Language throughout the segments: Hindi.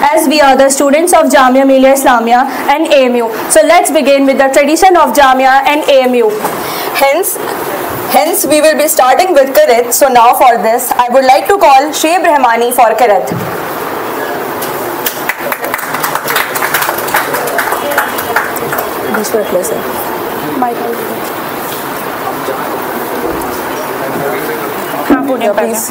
as we are the students of Jamia Millia Islamia and AMU. So let's begin with the tradition of Jamia and AMU. Hence, we will be starting with Qiraat. So now for this, I would like to call Shoaib Rahmani for Qiraat. This way, please. Yeah, please.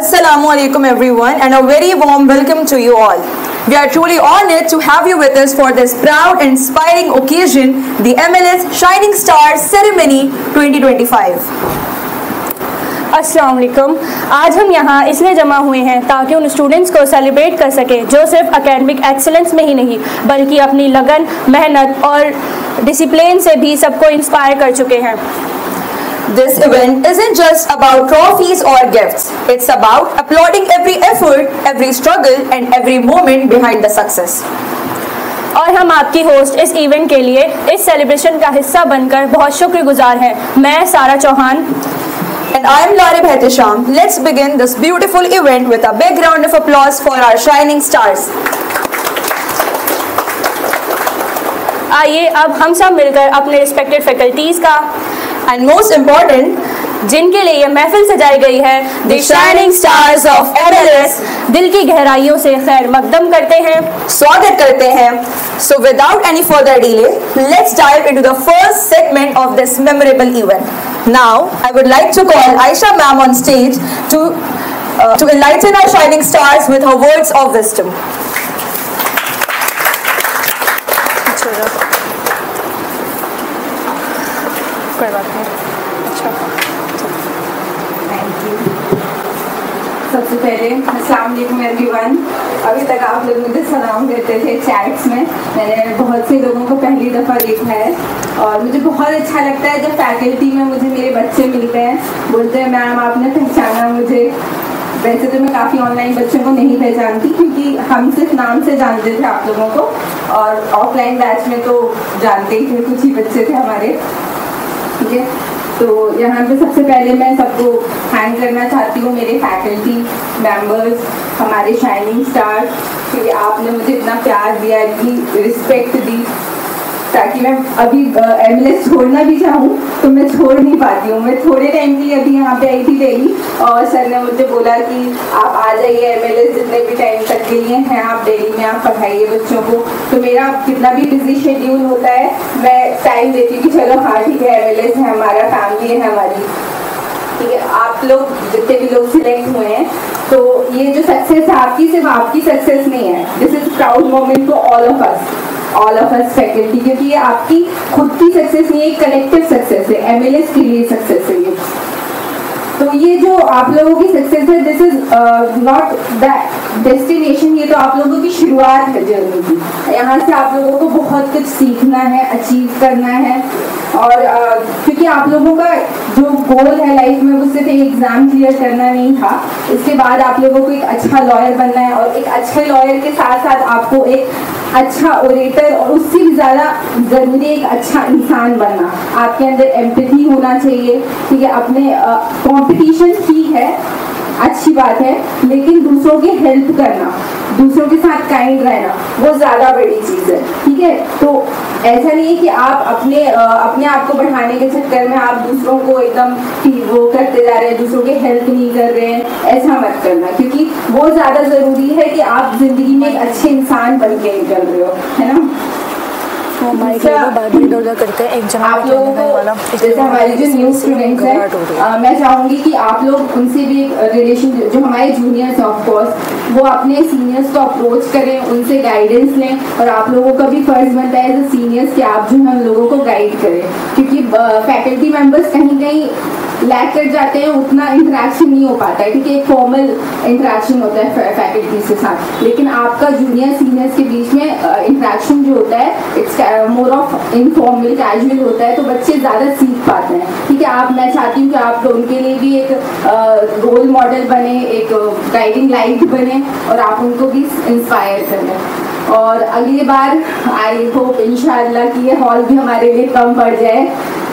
Assalamu alaikum everyone, and a very warm welcome to you all. We are truly honored to have you with us for this proud and inspiring occasion, the MLS Shining Stars Ceremony 2025. अस्सलाम वालेकुम। आज हम यहाँ इसलिए जमा हुए हैं ताकि उन स्टूडेंट्स को सेलिब्रेट कर सकें जो सिर्फ एकेडमिक एक्सेलेंस में ही नहीं बल्कि अपनी लगन, मेहनत और डिसिप्लिन से भी सबको इंस्पायर कर चुके हैं। This event isn't just about trophies or gifts. It's about applauding every effort, every struggle and every moment behind the success. और हम आपकी होस्ट इस इवेंट के लिए इस सेलिब्रेशन का हिस्सा बनकर बहुत शुक्रगुजार हैं। मैं सारा Chauhan and I am Larib Hehtisham. Let's begin this beautiful event with a big round of applause for our shining stars. आइए अब हम सब मिलकर अपने रिस्पेक्टेड फैकल्टीज का and most important जिनके लिए यह महफिल सजाई गई है The Shining Stars of MLS दिल की गहराइयों से खैर मकदम करते हैं, स्वागत करते हैं। So without any further delay, let's dive into the first segment of this memorable event. Now I would like to call Aisha ma'am on stage to enlighten our shining stars with her words of wisdom. कोई बात नहीं। अच्छा, थैंक यू। सबसे पहले अस्सलाम वालेकुम एवरीवन। अभी तक आप लोग मुझे सलाम देते थे चैट्स में, मैंने बहुत से लोगों को पहली दफ़ा देखा है और मुझे बहुत अच्छा लगता है जब फैकल्टी में मुझे मेरे बच्चे मिलते हैं, बोलते हैं मैम आपने पहचाना मुझे। वैसे तो मैं काफ़ी ऑनलाइन बच्चों को नहीं पहचानती क्योंकि हम सिर्फ नाम से जानते थे आप लोगों को, और ऑफलाइन बैच में तो जानते ही थे, कुछ ही बच्चे थे हमारे। ठीक है, तो यहाँ पे सबसे पहले मैं सबको थैंक करना चाहती हूँ, मेरे फैकल्टी मेंबर्स, हमारे शाइनिंग स्टार्स, क्योंकि आपने मुझे इतना प्यार दिया, इतनी रिस्पेक्ट दी, ताकि मैं अभी MLS छोड़ना भी चाहूँ तो मैं छोड़ नहीं पाती हूँ। मैं थोड़े टाइम के लिए अभी यहाँ पे आई थी दिल्ली और सर ने मुझे बोला कि आप आ जाइए MLS जितने भी टाइम तक के लिए हैं आप दिल्ली में, आप पढ़ाइए बच्चों को। तो मेरा कितना भी बिजी शेड्यूल होता है मैं टाइम देती हूँ कि चलो हाँ ठीक है MLS है हमारा, फैमिली है हमारी। ठीक है, आप लोग जितने भी लोग सिलेक्ट हुए ये जो सक्सेस है आपकी, सिर्फ आपकी सक्सेस नहीं है, this is proud moment to all of us faculty, क्योंकि ये आपकी खुद की सक्सेस नहीं है, कलेक्टिव सक्सेस है, एमएलएस के लिए सक्सेस है ये। तो ये जो आप लोगों की सक्सेस है, this is not the destination, ये तो आप लोगों की शुरुआत है जर्नी की। यहाँ से आप लोगों को बहुत कुछ सीखना है, अचीव करना है, और क्योंकि आप लोगों का जो गोल है लाइफ में वो सिर्फ एक एग्जाम क्लियर करना नहीं था, इसके बाद आप लोगों को एक अच्छा लॉयर बनना है, और एक अच्छे लॉयर के साथ साथ आपको एक अच्छा ओरेटर, और उससे भी ज़्यादा ज़रूरी एक अच्छा इंसान बनना। आपके अंदर एम्पैथी होना चाहिए, ठीक है। अपने कंपटीशन ठीक है, अच्छी बात है, लेकिन दूसरों की हेल्प करना, दूसरों के साथ काइंड रहना, वो ज़्यादा बड़ी चीज़ है, ठीक है। तो ऐसा नहीं है कि आप अपने आप को बढ़ाने के चक्कर में आप दूसरों को एकदम वो करते जा रहे हैं, दूसरों की हेल्प नहीं कर रहे हैं, ऐसा मत करना, क्योंकि वो ज़्यादा ज़रूरी है कि आप ज़िंदगी में एक अच्छे इंसान बन के निकल रहे हो, है ना। आप लोगों को, जैसे हमारी जो न्यू स्टूडेंट्स हैं, मैं चाहूँगी कि आप लोग उनसे भी एक रिलेशन, जो हमारे जूनियर्स हैं ऑफ कोर्स, वो अपने सीनियर्स को अप्रोच करें, उनसे गाइडेंस लें, और आप लोगों का भी फर्ज बनता है एज ए सीनियर्स कि आप जो है हम लोगों को गाइड करें, क्योंकि फैकल्टी मेंबर्स कहीं कहीं लैक कर जाते हैं, उतना इंटरेक्शन नहीं हो पाता है, ठीक है। एक फॉर्मल इंटरेक्शन होता है फैकल्टी के साथ, लेकिन आपका जूनियर सीनियर्स के बीच में इंटरेक्शन जो होता है it's more of informal, casual होता है, तो बच्चे ज़्यादा सीख पाते हैं, ठीक है। मैं चाहती हूँ कि आप उनके लिए भी एक रोल मॉडल बने, एक गाइडिंग लाइट बने, और आप उनको भी इंस्पायर करें। और अगली बार आई होप इंशाल्लाह कि ये हॉल भी हमारे लिए कम पड़ जाए,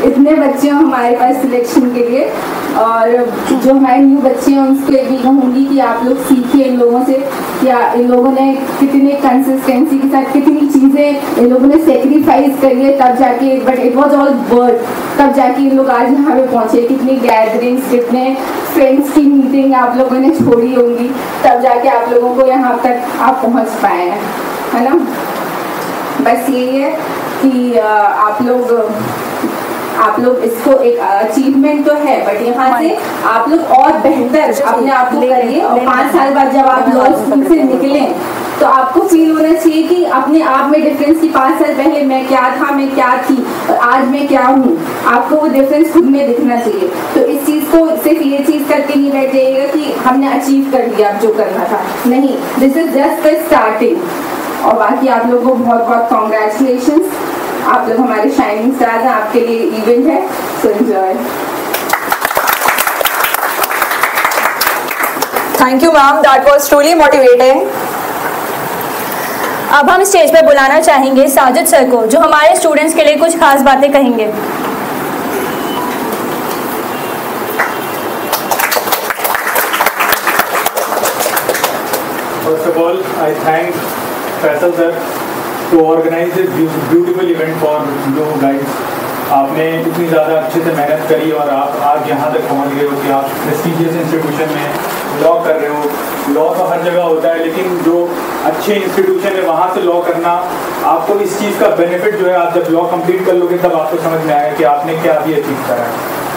इतने बच्चे हों हमारे पास सिलेक्शन के लिए। और जो हमारे न्यू बच्चे हैं उनसे भी कहूँगी कि आप लोग सीखिए इन लोगों से, क्या इन लोगों ने कितने कंसिस्टेंसी के साथ कितनी चीज़ें इन लोगों ने सेक्रीफाइस करी है, तब जाके, but it was all worth, तब जाके इन लोग आज यहाँ पे पहुँचे। कितनी गैदरिंग्स, कितने फ्रेंड्स की मीटिंग आप लोगों ने छोड़ी होंगी, तब जाके आप लोगों को यहाँ तक आप पहुँच पाए हैं, है ना। बस यही है कि आप लोग इसको एक अचीवमेंट तो है, बट यहाँ से आप लोग और बेहतर अपने आप को करिए, और 5 साल बाद जब आप लॉ स्कूल से निकलें तो आपको फील होना चाहिए कि अपने आप में डिफरेंस, कि 5 साल पहले मैं क्या था, मैं क्या थी, और आज मैं क्या हूँ, आपको वो डिफरेंस खुद में दिखना चाहिए। तो इस चीज़ को सिर्फ ये चीज़ करके नहीं बैठ जाइएगा कि हमने अचीव कर लिया अब जो करना था, नहीं, this is just the starting. और बाकी आप लोगों को बहुत बहुत कॉन्ग्रेचुलेशंस, आप लोग हमारे शाइनिंग स्टार्स हैं, आपके लिए इवेंट है, so enjoy. Thank you ma'am, that was truly motivating. अब हम स्टेज पर बुलाना चाहेंगे साजिद सर को, जो हमारे स्टूडेंट्स के लिए कुछ खास बातें कहेंगे। First of all, I thank Faisal sir to organize this beautiful event for you guys. आपने इतनी ज़्यादा अच्छे से मेहनत करी और आप आज यहाँ तक पहुँच गए हो कि आप प्रेस्टीजियस इंस्टीट्यूशन में लॉ कर रहे हो। लॉ तो हर जगह होता है, लेकिन जो अच्छे इंस्टीट्यूशन है वहाँ से लॉ करना, आपको इस चीज़ का बेनिफिट जो है, आप जब लॉ कंप्लीट कर लोगे तब आपको समझ में आएगा कि आपने क्या अभी अचीव करा है।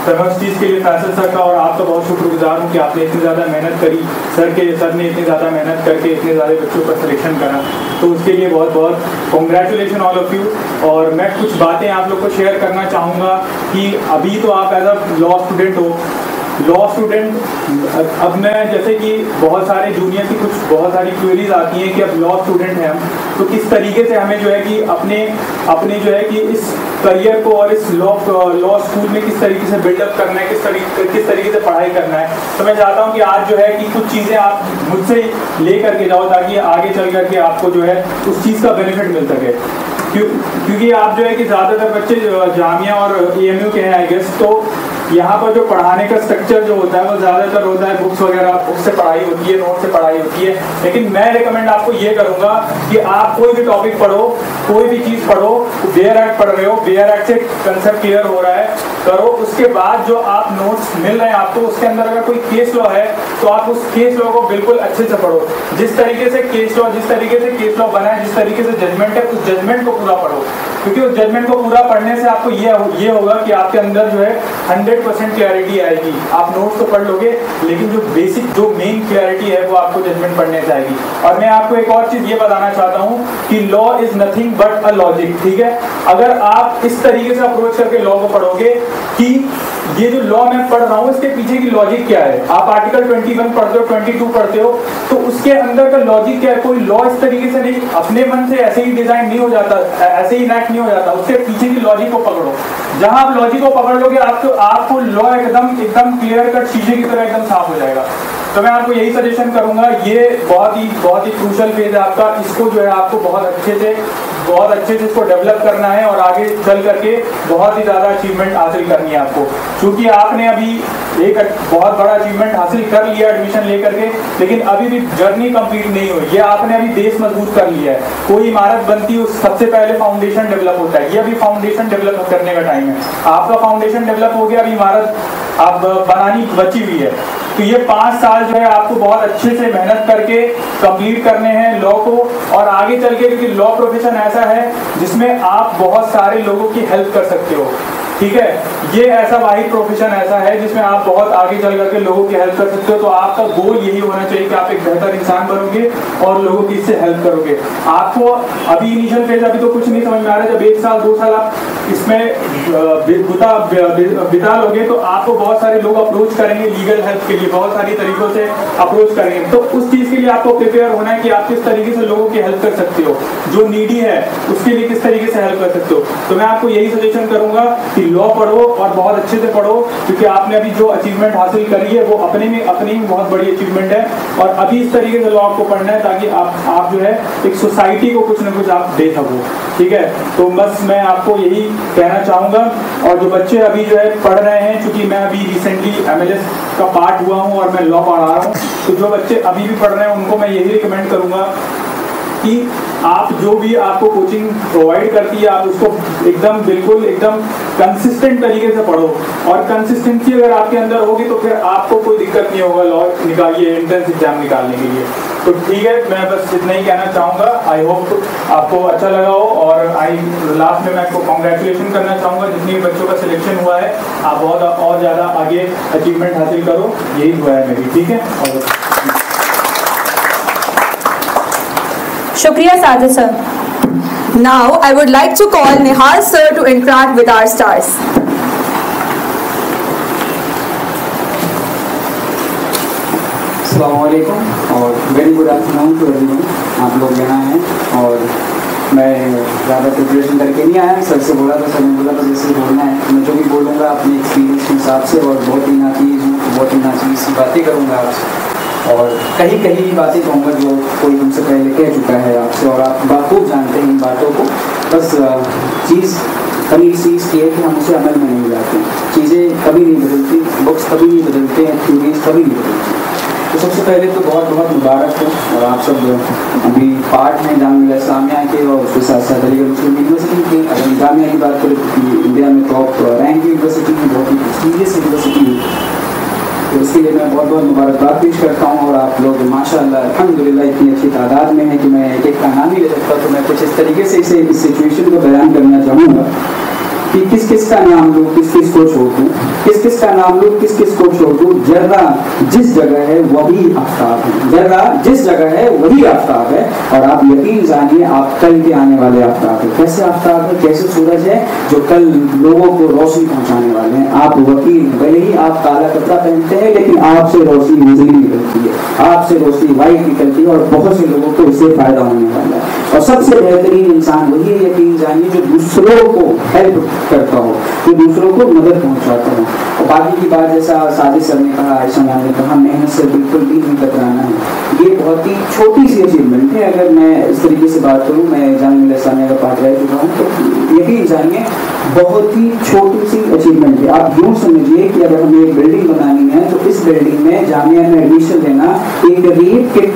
तो मैं उस चीज़ के लिए फैसल सर का और आपका बहुत शुक्रगुजार हूँ कि आपने इतनी ज़्यादा मेहनत करी, सर ने इतनी ज़्यादा मेहनत करके इतने ज़्यादा बच्चों का सिलेक्शन करा, तो उसके लिए बहुत बहुत कॉन्ग्रेचुलेशन ऑल ऑफ यू। और मैं कुछ बातें आप लोग को शेयर करना चाहूँगा कि अभी तो आप एज अ लॉ स्टूडेंट हो, लॉ स्टूडेंट, अब मैं जैसे कि बहुत सारे जूनियर की कुछ बहुत सारी क्वेरीज आती हैं कि अब लॉ स्टूडेंट हैं हम, तो किस तरीके से हमें जो है कि अपने जो है कि इस करियर को और इस लॉ स्कूल में किस तरीके से बिल्डअप करना है, किस तरीके से पढ़ाई करना है। तो मैं चाहता हूँ कि आज जो है कि कुछ चीज़ें आप मुझसे ले करके जाओ, ताकि आगे चल करके आपको जो है उस चीज़ का बेनिफिट मिल सके। क्योंकि आप जो है कि ज़्यादातर बच्चे जामिया और AMU के हैं आई गेस, तो यहाँ पर जो पढ़ाने का स्ट्रक्चर जो होता है वो ज़्यादातर होता है बुक्स वगैरह, बुक्स से पढ़ाई होती है, नोट से पढ़ाई होती है। लेकिन मैं रिकमेंड आपको ये करूँगा कि आप कोई भी टॉपिक पढ़ो, कोई भी चीज़ पढ़ो, बेयर एक्ट पढ़ रहे हो, बेयर एक्ट से कंसेप्ट क्लियर हो रहा है, करो, उसके बाद जो आप नोट्स मिल रहे हैं आपको, उसके अंदर अगर कोई केस लॉ है तो आप उस केस लॉ को बिल्कुल अच्छे से पढ़ो। जिस तरीके से केस लॉ बना है, जिस तरीके से जजमेंट है, उस जजमेंट को पूरा पढ़ो, क्योंकि उस जजमेंट को पूरा पढ़ने से आपको ये होगा कि आपके अंदर जो है 100 100% क्लैरिटी आएगी। आप नोट्स तो पढ़ लोगे, लेकिन जो बेसिक जो मेन क्लैरिटी है वो आपको जजमेंट पढ़ने से आएगी। और मैं आपको एक और चीज ये बताना चाहता हूँ कि law is nothing but a logic, ठीक है। अगर आप इस तरीके से अप्रोच करके लॉ को पढ़ोगे कि ये जो लॉ मैं पढ़ रहा हूँ इसके पीछे की लॉजिक क्या है। आप आर्टिकल 21 पढ़ते हो, 22 पढ़ते हो, तो उसके अंदर का लॉजिक क्या है। कोई लॉ इस तरीके से नहीं, अपने मन से ऐसे ही डिजाइन नहीं हो जाता, ऐसे ही इनैक्ट नहीं हो जाता, उसके पीछे की लॉजिक को पकड़ो। जहां आप लॉजिक को पकड़ लोगे आपको लॉ एकदम क्लियर कट शीशे की तरह एकदम साफ हो जाएगा। तो मैं आपको यही सजेशन करूंगा, ये बहुत ही क्रूशल फेज है आपका। इसको जो है आपको बहुत अच्छे से इसको डेवलप करना है और आगे चल करके बहुत ही ज़्यादा अचीवमेंट हासिल करनी है आपको। क्योंकि आपने अभी एक बहुत बड़ा अचीवमेंट हासिल कर लिया एडमिशन लेकर के, लेकिन अभी भी जर्नी कंप्लीट नहीं हुई। ये आपने अभी बेस मजबूत कर लिया है। कोई इमारत बनती है सबसे पहले फाउंडेशन डेवलप होता है। ये अभी फाउंडेशन डेवलप करने का टाइम है। आपका फाउंडेशन डेवलप हो गया, अभी इमारत आप बनानी बची हुई है। तो ये 5 साल जो है आपको बहुत अच्छे से मेहनत करके कंप्लीट करने हैं लॉ को। और आगे चल के, क्योंकि लॉ प्रोफेशन ऐसा है जिसमें आप बहुत सारे लोगों की हेल्प कर सकते हो, ठीक है। ये ऐसा वाहिद प्रोफेशन ऐसा है जिसमें आप बहुत आगे चल करके लोगों की हेल्प कर सकते हो। तो आपका गोल यही होना चाहिए कि आप एक बेहतर इंसान बनोगे और लोगों की इससे हेल्प करोगे। आपको अभी इनिशियल फेज अभी तो कुछ नहीं समझ में आ रहा है। जब 1 साल 2 साल आप इसमें बिता लोगे तो आपको बहुत सारे लोग अप्रोच करेंगे लीगल हेल्प के लिए, बहुत सारी तरीकों से अप्रोच करेंगे। तो उस चीज़ के लिए आपको प्रिपेयर होना है कि आप किस तरीके से लोगों की हेल्प कर सकते हो, जो नीडी है उसके लिए किस तरीके से हेल्प कर सकते हो। तो मैं आपको यही सजेशन करूंगा कि लॉ पढ़ो और बहुत अच्छे से पढ़ो, क्योंकि आपने अभी जो अचीवमेंट हासिल करी है वो अपने में बहुत बड़ी अचीवमेंट है। और अभी इस तरीके से लॉ आपको पढ़ना है ताकि आप जो है एक सोसाइटी को कुछ ना कुछ आप दे सको, ठीक है। तो बस मैं आपको यही कहना चाहूँगा। और जो बच्चे अभी जो है पढ़ रहे हैं, क्योंकि मैं अभी रिसेंटली MLS का पार्ट हुआ हूँ और मैं लॉ पढ़ा रहा हूँ, तो जो बच्चे अभी भी पढ़ रहे हैं उनको मैं यही रिकमेंड करूँगा कि आप जो भी आपको कोचिंग प्रोवाइड करती है आप उसको बिल्कुल एकदम कंसिस्टेंट तरीके से पढ़ो। और कंसिस्टेंसी अगर आपके अंदर होगी तो फिर आपको कोई दिक्कत नहीं होगा लॉ निकालिए एंट्रेंस एग्जाम निकालने के लिए। तो ठीक है, मैं बस इतना ही कहना चाहूँगा। आई होप आपको अच्छा लगा हो। और लास्ट में मैं आपको कॉन्ग्रेचुलेशन करना चाहूँगा जितने भी बच्चों का सिलेक्शन हुआ है। आप बहुत और ज़्यादा आगे अचीवमेंट हासिल करो, यही दुआ है मेरी, ठीक है। और शुक्रिया Sajid sir. Now I would like to call Nihal sir to interact with our stars. अस्सलामुअलैकुम और very good afternoon to everyone. आप लोग यहाँ हैं और मैं ज़्यादा प्रिपरेशन करके नहीं आया। सर से बोला तो सर ने बोला तो जैसे बोलना है मैं जो भी बोलूँगा अपने एक्सपीरियंस के हिसाब से, और बहुत ही नाचीज़ हूँ, बहुत ही नाचीज़ सी बातें करूँगा आपसे। और कहीं बातें कहूँगा जो कोई हमसे पहले कह चुका है आपसे, और आप बाखूब जानते हैं इन बातों को। बस कभी इस चीज़ की है कि हम उसे अमल में नहीं लाते। चीज़ें कभी नहीं बदलती, बुक्स कभी नहीं बदलते हैं, थ्योरीज कभी नहीं बदलती। तो सबसे पहले तो बहुत बहुत मुबारक हो। और आप सब अभी पार्ट हैं जामिया इस्लामिया के और उसके साथ साथ अलीगढ़ मुस्लिम यूनिवर्सिटी के। अगर जामिया की बात करें तो इंडिया में टॉप रैंक यूनिवर्सिटी है, बहुत ही प्रेस्टीजियस यूनिवर्सिटी है। तो इसके लिए मैं बहुत बहुत मुबारकबाद पेश करता हूँ। और आप लोग माशाअल्लाह अल्हम्दुलिल्लाह इतनी अच्छी तादाद में है कि मैं एक का नाम ही ले सकता। तो मैं कुछ इस तरीके से इस सिचुएशन को बयान करना चाहूँगा कि किस किस का नाम लूँ, किस किस को छोड़ दूँ, किस किस का नाम लूँ, किस किस को छोड़ दूँ। जर्रा जिस जगह है वही आफ्ताब है, जर्रा जिस जगह है वही आफ्ताब है। और आप यकीन जानिए आप कल के आने वाले आफ्ताब है। कैसे आफ्ताब है, कैसे सूरज है जो कल लोगों को रोशनी पहुँचाने वाले हैं। आप वकील, भले ही आप काला कपड़ा पहनते हैं लेकिन आपसे रोशनी बिजली निकलती है, आपसे रोशनी वाइट निकलती है और बहुत से लोगों को इससे फायदा होने वाला है। और सबसे बेहतरीन इंसान वही है, यकीन जानिए, जो दूसरों को हेल्प करता हो, जो दूसरों को मदद पहुंचाता हो। और बाकी की बात जैसा साजिद सर ने कहा, आयशा मैम ने कहा, मेहनत से बिल्कुल भी नहीं कतराना है। ये बहुत ही छोटी सी अचीवमेंट है। अगर मैं इस तरीके से बात करूँ, मैं जामिया इस्लामिया का पार्ट रह चुका हूँ, तो यकीन जानिए बहुत ही छोटी सी अचीवमेंट है। आप यूँ समझिए कि अगर हमें एक बिल्डिंग बनानी है तो इस बिल्डिंग में जामिया में एडमिशन लेना एक रेत के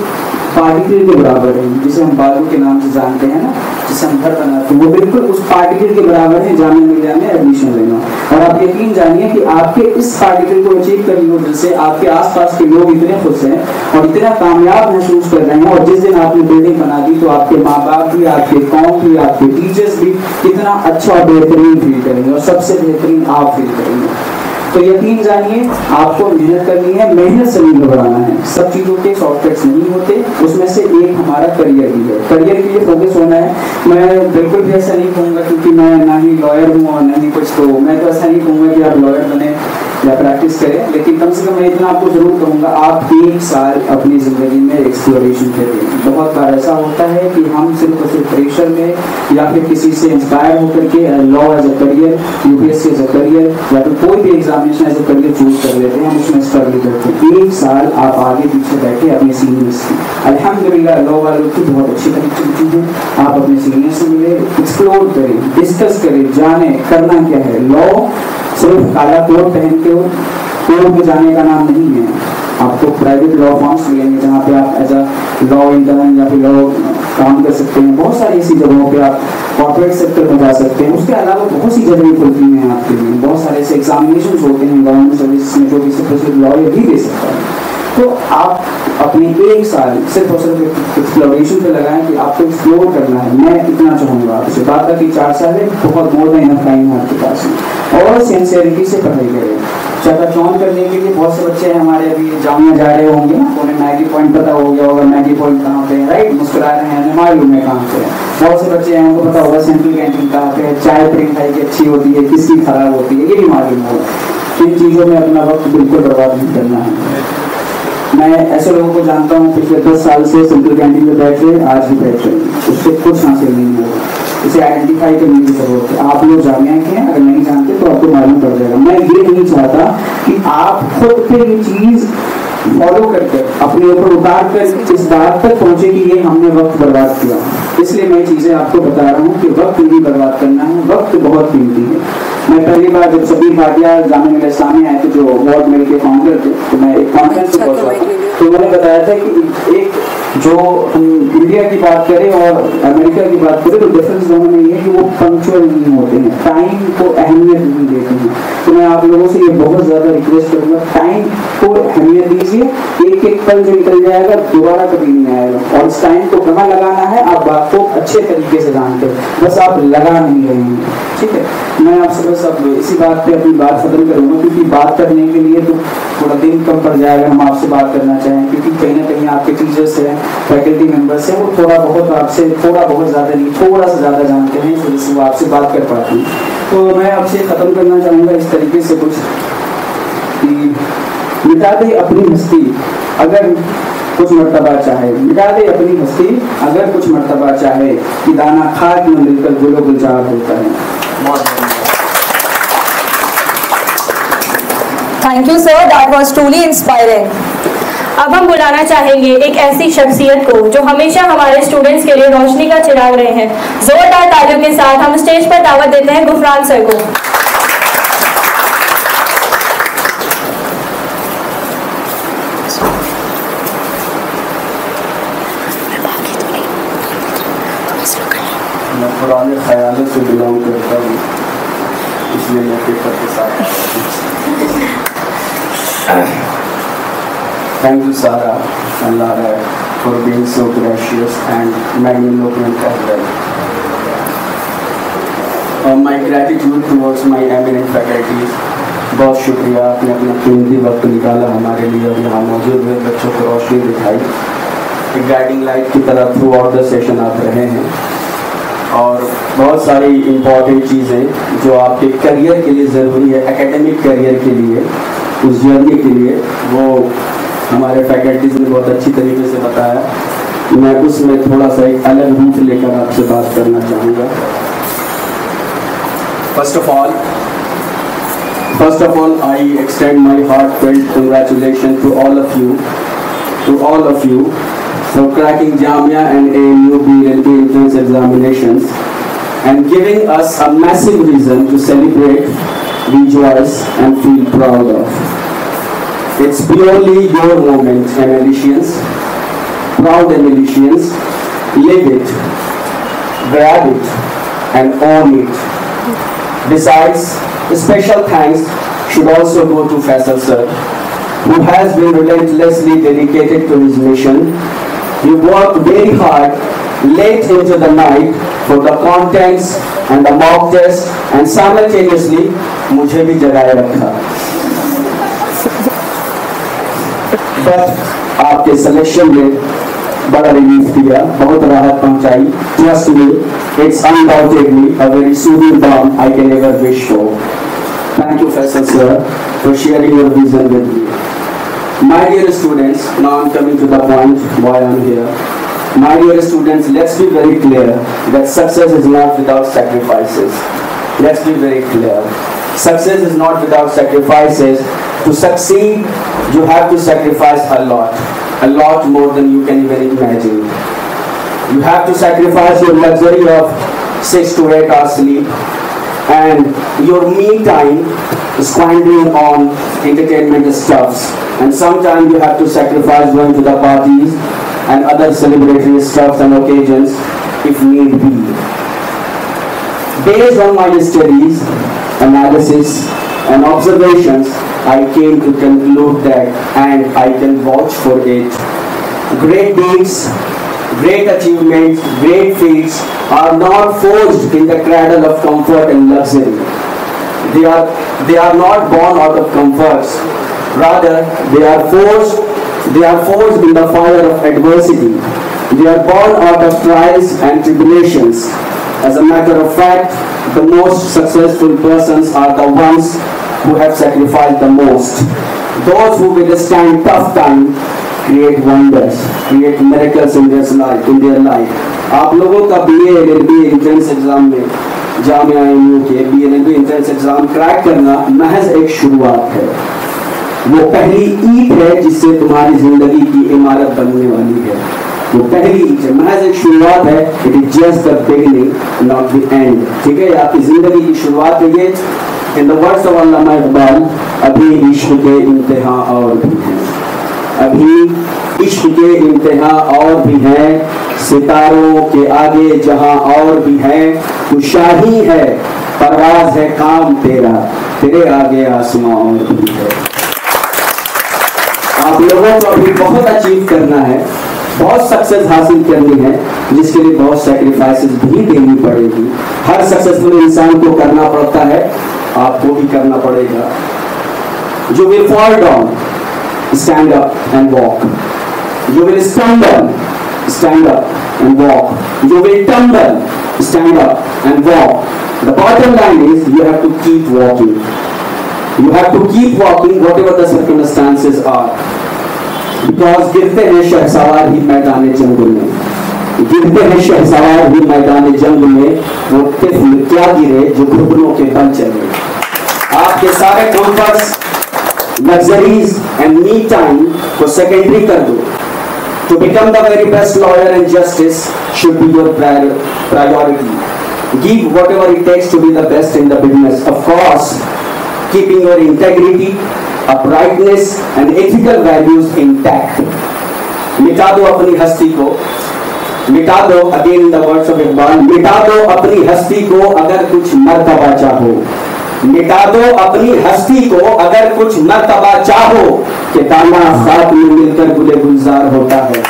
पार्टिकल के बराबर है, जिसे हम बालू के नाम से जानते हैं ना, जिसे हम घर बनाते हैं, वो बिल्कुल उस पार्टिकल के बराबर है जामिया मिलिया में एडमिशन लेना। और आप यकीन जानिए कि आपके इस पार्टिकल को अचीव करने की वजह से आपके आसपास के लोग इतने खुश हैं और इतना कामयाब महसूस कर रहे हैं। और जिस दिन आपने बिल्डिंग बना दी तो आपके माँ बाप भी, आपके कौम भी, आपके टीचर्स भी कितना अच्छा और बेहतरीन फील करेंगे, और सबसे बेहतरीन आप फील करेंगे। तो यकीन जानिए आपको मेहनत करनी है, मेहनत से नहीं घबराना है। सब चीज़ों के शॉर्टकट्स नहीं होते, उसमें से एक हमारा करियर भी है। करियर के लिए फोकस होना है। मैं बिल्कुल भी ऐसा नहीं कहूँगा क्योंकि मैं ना ही लॉयर हूँ और ना ही कुछ, तो मैं तो ऐसा नहीं कहूँगा कि आप लॉयर बने या प्रैक्टिस करें, लेकिन कम से कम मैं इतना आपको जरूर कहूँगा आप 1 साल अपनी ज़िंदगी में एक्सप्लोरेशन करें। बहुत बार ऐसा होता है कि हम सिर्फ और सिर्फ प्रेशर में या फिर किसी से इंस्पायर होकर के law as a career, UPSC as a career या फिर कोई भी examination as a career choose कर लेते हैं, हम उसमें स्ट्रगल करते हैं। 1 साल आप आगे पीछे बैठे अपने सीनियर्स की, अल्हम्दुलिल्लाह लॉ वालों की बहुत अच्छी कनेक्टिविटी है, आप अपने सीनियर्स से मिले, एक्सप्लोर करें, डिस्कस करें, जाने करना क्या है। लॉ सिर्फ काला कोट पहन के कोर्ट में जाने का नाम नहीं है। आपको प्राइवेट लॉ फॉर्म्स मिलेंगे जहाँ पे आप एज अ लॉ इंटर्न या फिर लॉ काम कर सकते हैं। बहुत सारी ऐसी जगहों पे आप कॉर्पोरेट सेक्टर में जा सकते हैं। उसके अलावा बहुत सी जगहें खुलती हैं आपके लिए। बहुत सारे ऐसे एग्जामिनेशन होते हैं गवर्नमेंट सर्विस में जो कि सिर्फ लॉयर ही दे सकता है। तो आप अपने 1 साल सिर्फ और सिर्फ एक्सप्लोरेशन पे लगाएं कि आपको एक्सप्लोर करना है। मैं इतना चाहूँगा आपसे, बात का कि 4 साल है, बहुत मोर देन इनफ टाइम है आपके पास में, और सिंसियरिटी से पढ़ाई करें। चकाचौंध करने के लिए बहुत से बच्चे हमारे अभी जामिया जा रहे होंगे ना, उन्हें मैगी पॉइंट पता हो गया होगा, मैगी पॉइंट कहाँ पे है, राइट, मुस्कुरा रहे हैं, हमें मालूम है कहाँ पे है। बहुत से बच्चे हैं उनको पता होगा सेंट्रल कैंटीन कहाँ पे है, चाय प्री खाई की अच्छी होती है, किसकी खराब होती है, ये भी मालूम होगा। इन चीज़ों में अपना वक्त बिल्कुल बर्बाद नहीं करना है। मैं ऐसे लोगों को जानता हूँ पिछले 10 साल से सेंट्रल कैंटीन में बैठ रहे, आज भी बैठ रहे, उससे कुछ हासिल नहीं हुआ। इसे आइडेंटिफाई करने की जरूरत है। आप लोग जामिया के हैं, अगर नहीं जानते तो आपको मालूम पड़ जाएगा। मैं ये नहीं चाहता कि आप खुद पे ये चीज फॉलो करके अपने ऊपर उतार कर इस बात तक पहुंचे कि ये हमने वक्त बर्बाद किया। इसलिए मैं चीजें आपको बता रहा हूँ कि वक्त नहीं बर्बाद करना है, वक्त बहुत कीमती है। मैं पहली बार जब सबीर भाटिया जामिया मिल्लिया इस्लामिया आए थे, जो वर्ल्ड मिल के फाउंडर थे, तो मैं एक कॉन्फ्रेंस में पहुंचा था, तो उन्होंने बताया था कि एक जो हम इंडिया की बात करें और अमेरिका की बात करें तो डिफरेंस दोनों में ये है कि वो पंक्चुअल नहीं होते हैं, टाइम को अहमियत नहीं देते हैं। तो मैं आप लोगों से ये बहुत ज़्यादा रिक्वेस्ट करूँगा, टाइम को अहमियत दीजिए। एक एक पल जो निकल जाएगा दोबारा कभी नहीं आएगा, और इस टाइम को कहाँ लगाना है आप बात को अच्छे तरीके से जानते हैं, बस आप लगा नहीं रहे हैं। ठीक है, मैं आपसे बस अब इसी बात पे अपनी बात खत्म करूँगा, क्योंकि बात करने के लिए तो थोड़ा दिन कम पड़ जाएगा हम आपसे बात करना चाहें, क्योंकि कहीं ना कहीं आपके टीचर्स हैं, फैकल्टी मेंबर्स हैं, वो थोड़ा बहुत आपसे थोड़ा बहुत ज़्यादा नहीं, थोड़ा सा ज़्यादा जानते हैं, तो जिससे वो आपसे बात कर पाते हैं। तो मैं आपसे ख़त्म करना चाहूँगा इस तरीके से कुछ कि मिटा दे अपनी हस्ती अगर कुछ मर्तबा चाहे, मिटा दे अपनी हस्ती अगर कुछ मर्तबा चाहे, कि दाना खाक में मिलकर गुलो गुलजार होता है। बहुत Thank you sir, that was truly inspiring. अब हम बुलाना चाहेंगे एक ऐसी शख्सियत को जो हमेशा हमारे स्टूडेंट्स के लिए रोशनी का चिराग रहे हैं। जोरदार तालियों के साथ हम स्टेज पर दावत देते हैं गुफरान सर को। मैं पुराने ख्यालों से बिलोंग करता हूँ, इसलिए मैं पेपर के साथ Thank you, Sarah and Lara, for being so gracious and magniloquent as well. My gratitude towards my eminent faculties. बहुत शुक्रिया, आपने अपना कीमती वक्त निकाला हमारे लिए और यहाँ मौजूद हुए बच्चों को रोशनी दिखाई। एक गाइडिंग लाइट की तरह थ्रू आउट द सेशन आप रहे हैं, और बहुत सारी इम्पॉर्टेंट चीज़ें जो आपके करियर के लिए ज़रूरी है, एकेडमिक करियर के लिए, उस जर्नी के लिए, वो हमारे फैकल्टीज़ ने बहुत अच्छी तरीके से बताया। मैं उसमें थोड़ा सा एक अलग रूप लेकर आपसे बात करना चाहूँगा। First of all, I extend my heartfelt congratulations to all of you for cracking Jamia and AMU BLB entrance examinations and giving us a massive reason to celebrate, rejoice and feel proud of. It's purely your moment, Emelicians, proud Emelicians. Live it, grab it and own it. Besides, special thanks should also go to Faisal sir, who has been relentlessly dedicated to his mission. He worked very hard late into the night for the contents and the mock test, and simultaneously मुझे भी जगाए रखा। बट आपके सिलेक्शन में बड़ा रिलीफ दिया, बहुत राहत पहुंचाई. Trust me, it's undoubtedly a very soothing balm I can ever wish for. Thank you, Faisal sir, for sharing your vision with me. My dear students, now I'm coming to the point why I'm here. My dear students, let's be very clear that success is not without sacrifices. Let's be very clear. Success is not without sacrifices. To succeed, you have to sacrifice a lot more than you can even imagine. You have to sacrifice your luxury of 6 to 8 hours sleep and your me time squandering on entertainment stuffs. And sometimes you have to sacrifice going to the parties and other celebratory stuffs and occasions if need be. Based on my studies, analysis and observations, I came to conclude that, and I can vouch for it, great deeds, great achievements, great feats are not forged in the cradle of comfort and luxury. They are not born out of comforts. Rather, they are forged in the fire of adversity. They are born out of trials and tribulations. As a matter of fact, the most successful persons are the ones who have sacrificed the most. Those who withstand tough time create wonders, create miracles in their life. आप लोगों का BA LLB एंट्रेंस एग्जाम में जामिया एमयू के BA LLB entrance exam crack करना महज एक शुरुआत है. वो पहली ईंट है जिससे तुम्हारी जिंदगी की इमारत बनने वाली है. वो पहली ईंट है, महज एक शुरुआत है. It is just the beginning, not the end. ठीक है, आपकी जिंदगी की शुरुआत है ये. इन द वर्ड्स ऑफ अल्लामा इकबाल, अभी इश्क के इम्तिहान और भी हैं, अभी इश्क के इम्तिहान और भी हैं, सितारों के आगे जहां और भी हैं. तू शाही है, परवाज है काम तेरा, तेरे आगे आसमां और भी है. आप लोगों को अभी बहुत अचीव करना है, बहुत सक्सेस हासिल करनी है, जिसके लिए बहुत सैक्रिफाइसेस भी देनी पड़ेगी. हर सक्सेसफुल इंसान को करना पड़ता है, आपको भी करना पड़ेगा. You will fall down, stand up and walk. You will stumble, stand up and walk. You will tumble, stand up and walk. The bottom line is you have to keep walking. You have to keep walking whatever the circumstances are. Because गिरते हैं शहसवार ही मैदान जंग में, गिरते हैं शहसवार ही मैदान जंग में, वो तिफ्ल क्या गिरे जो घुटनों के बल चले. आपके सारे comforts, luxuries and me time को सेकेंडरी कर दो. To become the very best lawyer and justice should be your priority. Give whatever it takes to be the best in the business. Of course, keeping your integrity, uprightness and ethical values intact. मिटा दो अपनी हस्ती को, मिटा दो, again in the words of Iqbal, मिटा दो अपनी हस्ती को अगर कुछ मर्तबा चाहो. मिटा दो अपनी हस्ती को अगर कुछ मर्तबा चाहो, कि ताना खाक में मिलकर गुले गुलजार होता है.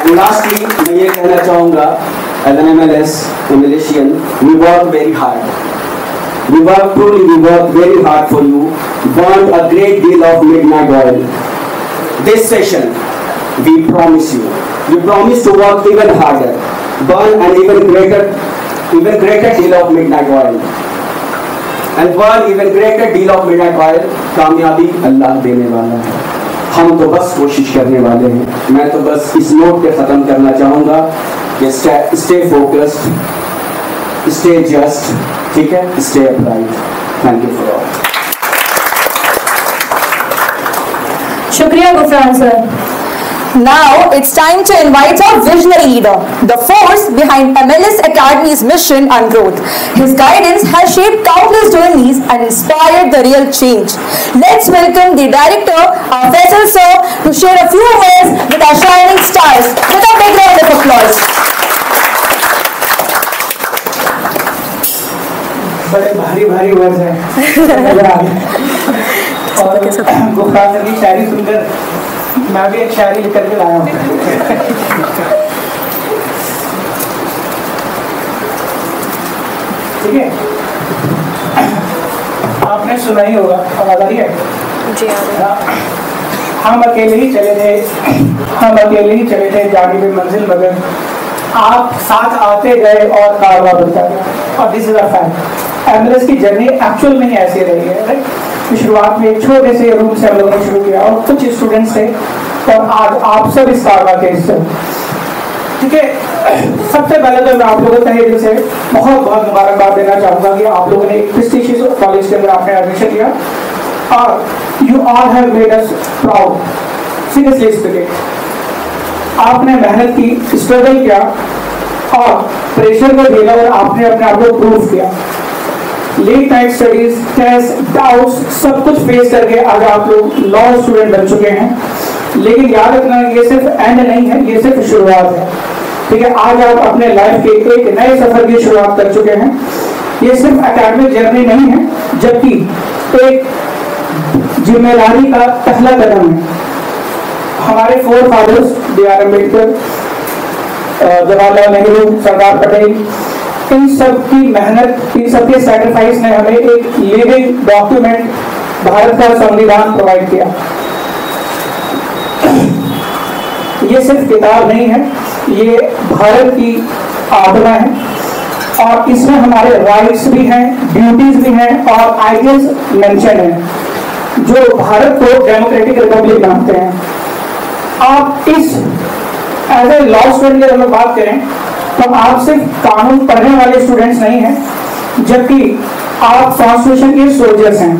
And lastly, मैं ये कहना चाहूँगा, as an MLS, a Malaysian, we work very hard. We work very hard for you. Burnt a great deal of midnight oil. This session, we promise you. We promise to work even harder, burn an even greater deal of midnight oil. And burn even greater deal of midnight oil. कामयाबी अल्लाह देने वाला है, हम तो बस कोशिश करने वाले हैं. मैं तो बस इस नोट पे खत्म करना चाहूँगा कि stay focused, stay just, ठीक है, stay upright. Thank you for all. शुक्रिया Gufran sir. Now it's time to invite our visionary leader, the force behind MLS Academy's mission and growth. His guidance has shaped countless journeys and inspired the real change. Let's welcome the director, our Faisal sir, to share a few words with our shining stars. With a big round of applause. बड़े भारी भारी वर्ड्स हैं और गुफरान सर की शायरी सुनकर मैं भी एक शायरी लिख करके लाया हूँ. ठीक है, आपने सुना ही होगा, आवाज आ रही है? जी आ रही है. हम अकेले ही चले थे जानिबे मंजिल, मगर आप साथ आते गए और कारवां बनता गया। और this is a fact. MLS की जर्नी एक्चुअल में ही ऐसी रही है, राइट। शुरुआत में एक छोटे से रूम से हम लोगों ने शुरू किया और कुछ स्टूडेंट्स थे, और आज आप सब इस कारवां के हिस्से। ठीक है, सबसे पहले तो मैं आप लोगों को तहे दिल से बहुत बहुत मुबारकबाद देना चाहूँगा कि आप लोगों ने एक प्रेस्टिजियस कॉलेज के अंदर आपने एडमिशन लिया, और you all have made us proud. Seriously speaking, आपने मेहनत की, स्ट्रगल किया और प्रेशर को झेला और आपने अपने आप को प्रूव किया। Late night studies, test, doubts, सब कुछ फेस करके आज आप लोग लॉ स्टूडेंट बन चुके हैं। लेकिन याद रखना, ये सिर्फ एंड नहीं है, ये सिर्फ शुरुआत है। ठीक है, आज आप अपने लाइफ के एक नए सफर की शुरुआत कर चुके हैं। ये सिर्फ एकेडमिक जर्नी नहीं है, जबकि एक जिम्मेदारी का पहला कदम है। हमारे forefathers B R Ambedkar, Jawaharlal Nehru, Sardar Patel, इन सब की मेहनत, इन सबके सैक्रिफाइस ने हमें एक लिविंग डॉक्यूमेंट, भारत का संविधान प्रोवाइड किया। ये सिर्फ किताब नहीं है, ये भारत की आत्मा है, और इसमें हमारे राइट्स भी हैं, ड्यूटीज भी हैं और आइडियल्स मेंशन हैं जो भारत को डेमोक्रेटिक रिपब्लिक मानते हैं। आप इस एज ए लॉ स्टूडेंट की अगर बात करें तो आप सिर्फ कानून पढ़ने वाले स्टूडेंट्स नहीं हैं, जबकि आप कॉन्स्टिट्यूशन के सोल्जर्स हैं।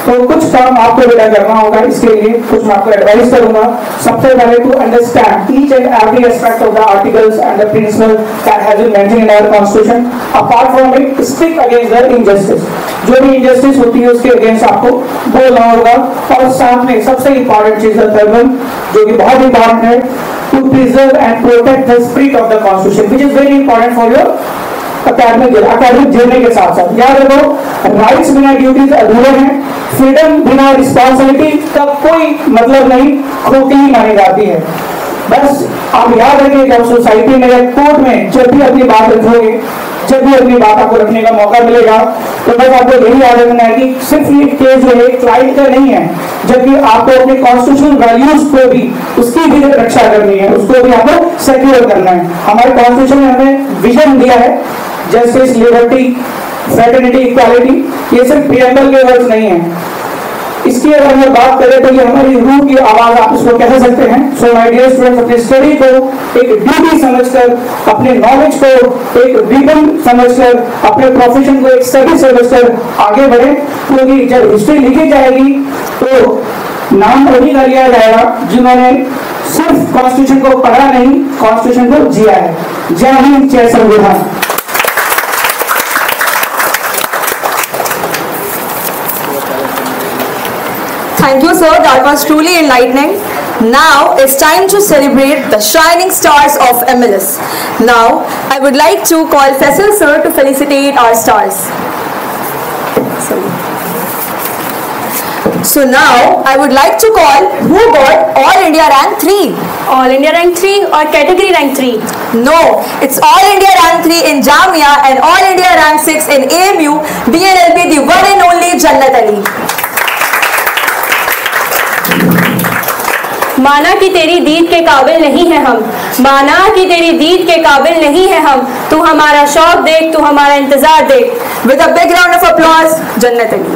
तो कुछ काम आपको बेटा करना होगा, इसके लिए कुछ मैं आपको एडवाइस करूंगा। सबसे पहले to understand each and every aspect of the articles and the principle that has been mentioned in our constitution. Apart from it, speak against the injustice. जो भी इनजस्टिस होती है उसके अगेंस्ट आपको बोलना होगा। और साथ में सबसे इंपॉर्टेंट चीज है थर्ड वन, जो कि बहुत इंपॉर्टेंट है, to preserve and protect the spirit of the constitution, which is very important for your academic journey के साथ साथ। याद रखो, राइट्स बिना ड्यूटीज अधूरे हैं, फ्रीडम बिना रिस्पॉन्सिबिलिटी का कोई मतलब नहीं, खोखली मानी जाती है। बस आप याद रखिए, जब सोसाइटी में या कोर्ट में जब भी अपनी बात रखोगे, जब भी अपनी बात आपको रखने का मौका मिलेगा, तो बस आपको यही याद रखना है कि सिर्फ ये केस जो है क्लाइंट का नहीं है, जबकि आपको अपने कॉन्स्टिट्यूशनल वैल्यूज को भी, उसकी भी रक्षा करनी है, उसको भी आपको सिक्योर करना है। हमारे कॉन्स्टिट्यूशन ने हमें विजन दिया है, जस्टिस, लिबर्टी, फ्रेटर्निटी, इक्वालिटी। ये सिर्फ प्रियम्बल के वर्ड्स नहीं है, इसकी अगर हम बात करें तो ये हमारी रूह की आवाज आप इसको कह सकते हैं। सो माय डियर स्टूडेंट्स, अपनी स्टडी को एक ड्यूटी समझकर, अपने नॉलेज को एक वीपन समझकर, अपने प्रोफेशन को एक स्टडी समझकर आगे बढ़े, क्योंकि जब हिस्ट्री लिखी जाएगी तो नाम उन्हीं का लिया जाएगा जिन्होंने सिर्फ कॉन्स्टिट्यूशन को पढ़ा नहीं, कॉन्स्टिट्यूशन को जिया है। जय हिंद, जय संविधान। Thank you, sir. That was truly enlightening. Now it's time to celebrate the shining stars of MLS. Now I would like to call Faisal sir to felicitate our stars. So now I would like to call who got All India Rank 3. All India Rank 3 or Category Rank 3? No, it's All India Rank 3 in Jamia and All India Rank 6 in AMU, BNLP, the one and only Jannat Ali. माना कि तेरी दीद के काबिल नहीं है हम, माना कि तेरी दीद के काबिल नहीं है हम, तू हमारा शौक देख, तू हमारा इंतजार देख। With a big round of applause, Jannat Ali.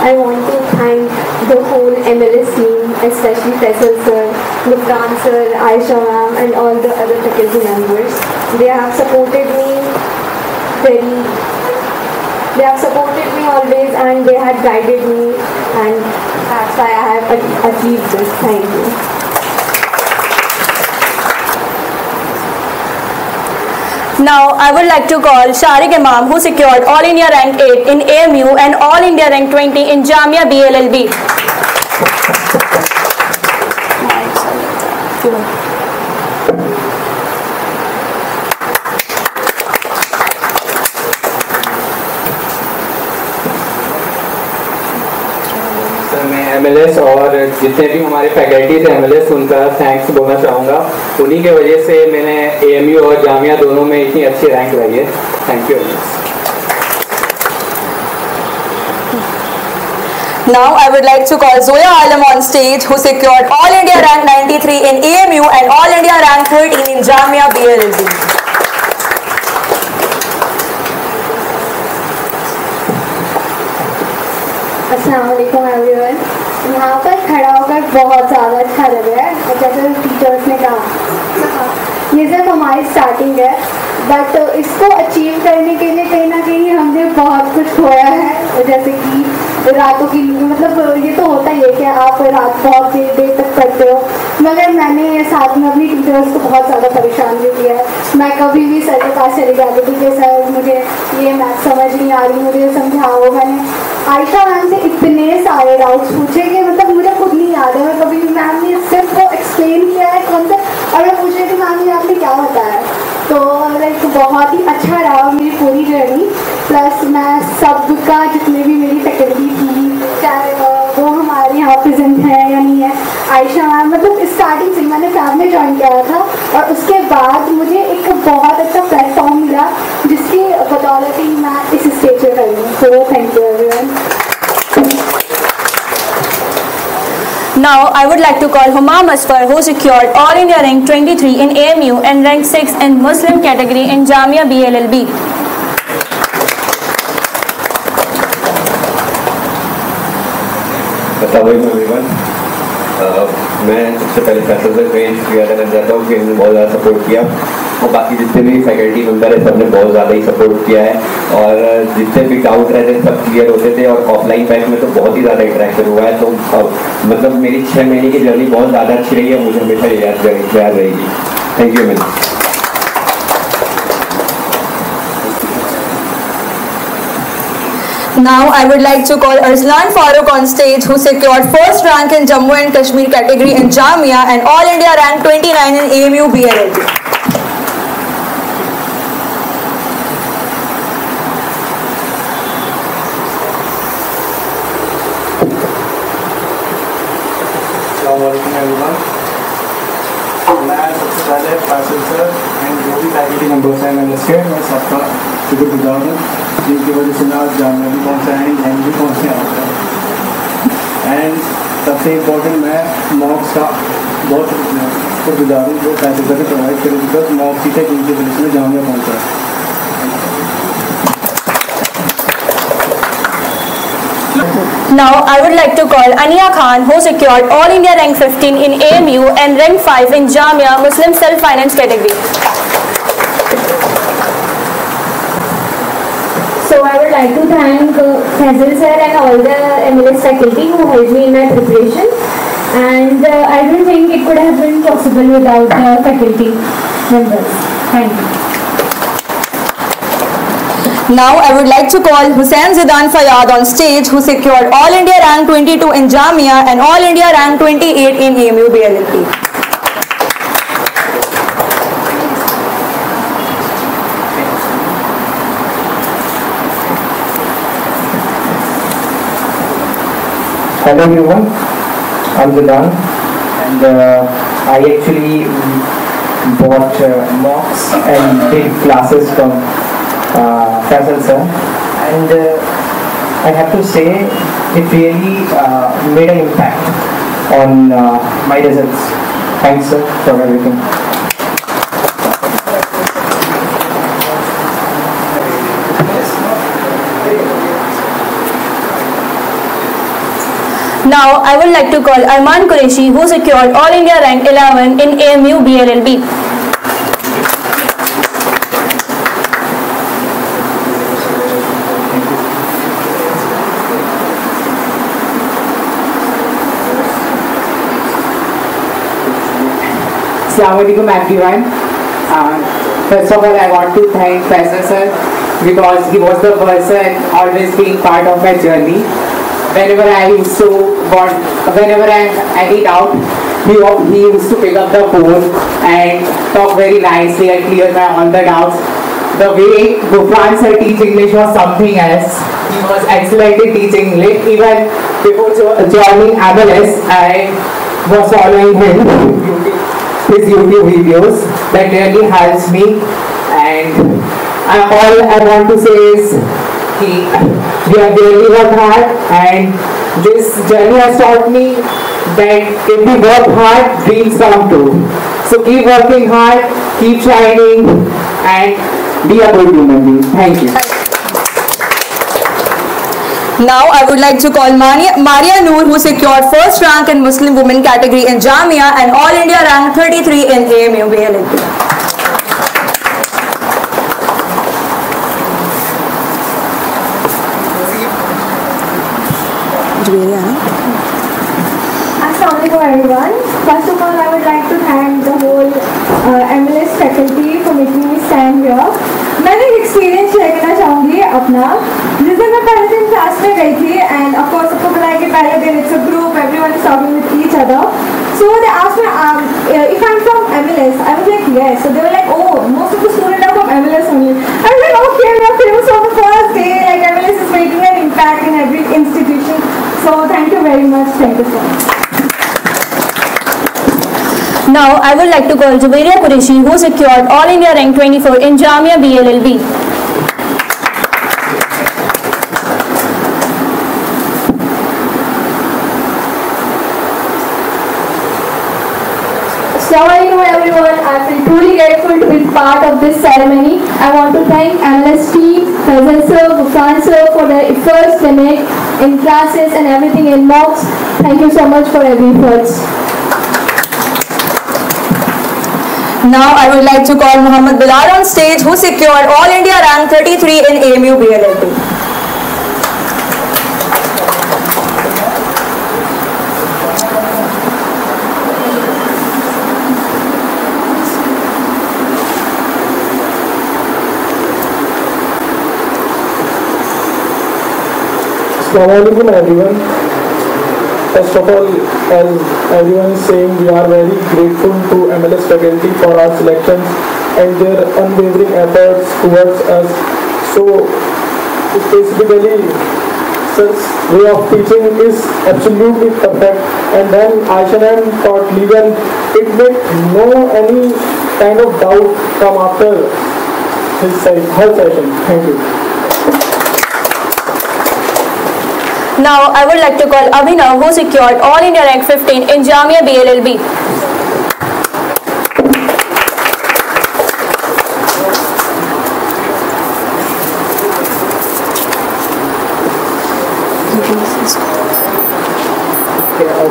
I want to thank the whole MLS team, especially Faisal sir, Gupran sir, Aisha ma'am and all the other faculty members. They have supported me always and they had guided me, and that's why I have achieved this. Thank you. Now I would like to call Sharik Imam, who secured All India Rank 8 in AMU and All India Rank 20 in Jamia BLLB. Sir मैं MLS और जितने भी हमारे फैकल्टीज हैं MLS उनका थैंक्स बोलना चाहूँगा। उन्हीं के वजह से मैंने AMU और जामिया दोनों में इतनी अच्छी रैंक लाई है। Thank you. Now I would like to call Zoya Alam on stage, who secured All India rank 93 in AMU and All India rank 13 in Jamia BLLB. अस्सलाम वालेकुम एवरीवन। यहाँ पर खड़ा होकर बहुत ज़्यादा अच्छा लग रहा है। और जैसे टीचर्स ने कहा ये सिर्फ हमारी स्टार्टिंग है, बट इसको अचीव करने के लिए कहीं ना कहीं हमने बहुत कुछ खोया है। जैसे कि रातों की, मतलब ये तो होता ही है कि आप रात बहुत देर तक पढ़ते हो, मगर मैंने साथ में अपनी टीचर्स को बहुत ज़्यादा परेशान भी किया है। मैं कभी भी सर के पास चली जाती थी कि सर मुझे ये मैथ समझ नहीं आ रही, मुझे समझाओ। मैंने आयशा मैम से इतने सारे डाउट्स पूछे कि मतलब मुझे खुद नहीं याद है। मैं कभी भी मैम ने सिर्फ वो एक्सप्लेन किया है कॉन्सेप्ट, और मैं पूछ रही थी मैम ने आपने क्या बताया। तो लाइक बहुत ही अच्छा रहा मेरी पूरी जर्नी। प्लस मैं सबका, जितने भी मेरी फैकल्टी थी, चाहे वो हमारे यहाँ प्रेजेंट है या नहीं है, आयशा मैम, मतलब स्टार्टिंग से मैंने फैब में ज्वाइन किया था और उसके बाद मुझे एक बहुत अच्छा प्लेटफॉर्म मिला जिसकी बदौलत ही मैं इस स्टेज पे खड़ी हूँ। तो thank you everyone. Now I would like to call Humam Asfar, who secured All India rank 23 in AMU and rank 6 in Muslim category in Jamia BLLB. अस्सलाम एवरीवन। मैं सबसे पहले फैसल सर का शुक्रिया करना चाहता हूँ कि उन्होंने बहुत ज़्यादा सपोर्ट किया, और बाकी जितने भी फैकल्टी मेम्बर है सबने बहुत ज़्यादा ही सपोर्ट किया है। और जितने भी डाउट रहते थे सब क्लियर होते थे, और ऑफलाइन बैच में तो बहुत ही ज़्यादा इंटरेक्शन हुआ है। तो मतलब मेरी 6 महीने की जर्नी बहुत ज़्यादा अच्छी रही है, मुझे हमेशा याद रहेगी। Thank you ma'am. Now I would like to call Arslan Farooq on stage, who secured first rank in Jammu and Kashmir category in Jamia and All India rank 29 in AMU BLLB. मैं सबसे पहले फैसल सर एंड जो भी फैकल्टी मेंबर्स हैं MLS के, मैं सबका शुक्रगुजार हूँ, जिनकी वजह से मैं आज जामिया भी पहुँचा है, एंड भी पहुँचे हैं। एंड सबसे इम्पोर्टेंट मैं मॉक्स का बहुत शुक्रगुजार हूँ जो फैसल सर ने प्रोवाइड करे, बिकॉज मॉक्स ही थे जिनकी वजह से मैं जामिया पहुँचा है। Now I would like to call Ania Khan, who secured All India rank 15 in AMU and rank 5 in Jamia Muslim self-finance category. So I would like to thank Faisal sir and all the MLS faculty who helped me in my preparation, and I don't think it could have been possible without the faculty members. Thank you. Now I would like to call Hussain Zidan Fayyad on stage, who secured All India rank 22 in Jamia and All India rank 28 in AMU BLLB. Hello everyone, I'm Zidan, and I actually bought mocks and did classes from Faisal sir, and I have to say it really made an impact on my results. Thanks sir for everything. Now I would like to call Arman Qureshi, who secured All India rank 11 in AMU BLLB. Assalamualaikum everyone. First of all, I want to thank Faisal sir because he was the person always being part of my journey. Whenever I need out, he used to pick up the phone and talk very nicely and clear all the doubts. The way Gufran sir teach English was something else. He was excellent in teaching English. Even before joining MLS, I was following his YouTube videos. That really helps me, and all I want to say is we have really worked hard, and this journey has taught me that if we work hard, dreams come true. So keep working hard, keep shining, and be a good human being. Thank you. Now I would like to call Maria Noor, who secured first rank in Muslim women category in Jamia and All India rank 33 in AMU BLLB. Assalamualaikum everyone. First of all, I would like to thank the whole MLS faculty for making me stand here. मैं एक एक्सपीरियंस शेयर करना चाहूँगी अपना, जिस दिन मैं पहले दिन क्लास में गई थी, एंड ऑफ कोर्स सबको पता है कि पहले दिन it's a group, everyone is talking with each other. So they asked me if I'm from MLS. I was like yes. So they were like, oh, most of the students are from MLS only. I was like, okay, we are famous on the first day. Like MLS is making an impact in every institution. So thank you very much. Thank you so much. Now I would like to call Juwairia Qureshi, who secured All India rank 24 in Jamia BLLB. Assalamualaikum everyone. I feel truly grateful to be part of this ceremony. I want to thank MLS team, Faisal sir, Gufran sir for their efforts they make in classes and everything in mocks. Thank you so much for every efforts. Now I would like to call Muhammad Bilal on stage, who secured All India rank 33 in AMU BLLB. Assalamualaikum everyone. First of all, as everyone is saying, we are very grateful to MLS faculty for our selections and their unwavering efforts towards us. So, specifically, sir's way of teaching is absolutely perfect. And then Aisha ma'am taught legal. It made no any kind of doubt come after her session. Thank you. Now I would like to call Abhinav, who secured All India rank 15 in Jamia BLLB.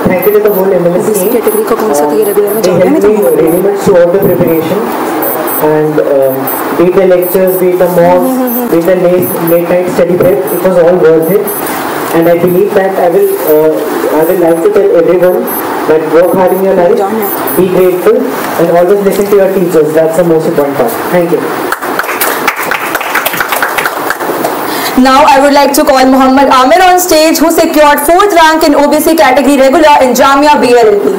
Thank you to the whole MLS team. Category का कौन सा था ये रेगुलर में They जाने में helped me really much throughout the preparation, and be it the lectures, be it the mocks, be it the late night study prep, it was all worth it. And I believe that I will like to tell everyone that work hard in your life, be grateful, and always listen to your teachers. That's the most important part. Thank you. Now I would like to call Muhammad Amir on stage, who secured 4th rank in OBC category regular in Jamia BLLB.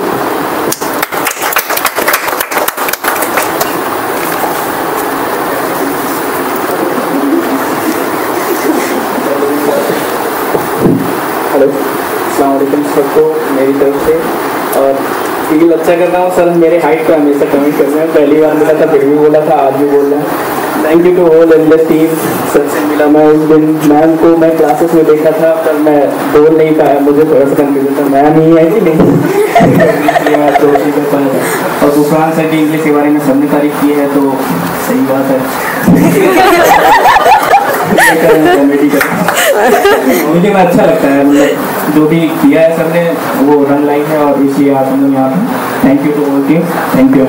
Hello, अस्सलाम वालेकुम सबको मेरी तरफ से, और फील अच्छा कर रहा हूँ सर. मेरे हाइट पे हमेशा कमेंट करते हैं, पहली बार मिला था फिर भी बोला था, आज भी बोल रहा है. Thank you to whole MLS team. सर से मिला मैं उस दिन, मैम को मैं क्लासेस में देखा था पर मैं बोल नहीं पाया, मुझे थोड़ा सा कंफ्यूजन था, मैम ही है कि नहीं. और गुफरान सर की इंग्लिश के बारे में सबने तारीफ की है तो सही बात है. मुझे अच्छा लगता है, मतलब जो भी किया है सर ने वो रन लाइन है, और इसलिए आप हम लोग यहाँ पे. Thank you to all team. Thank you.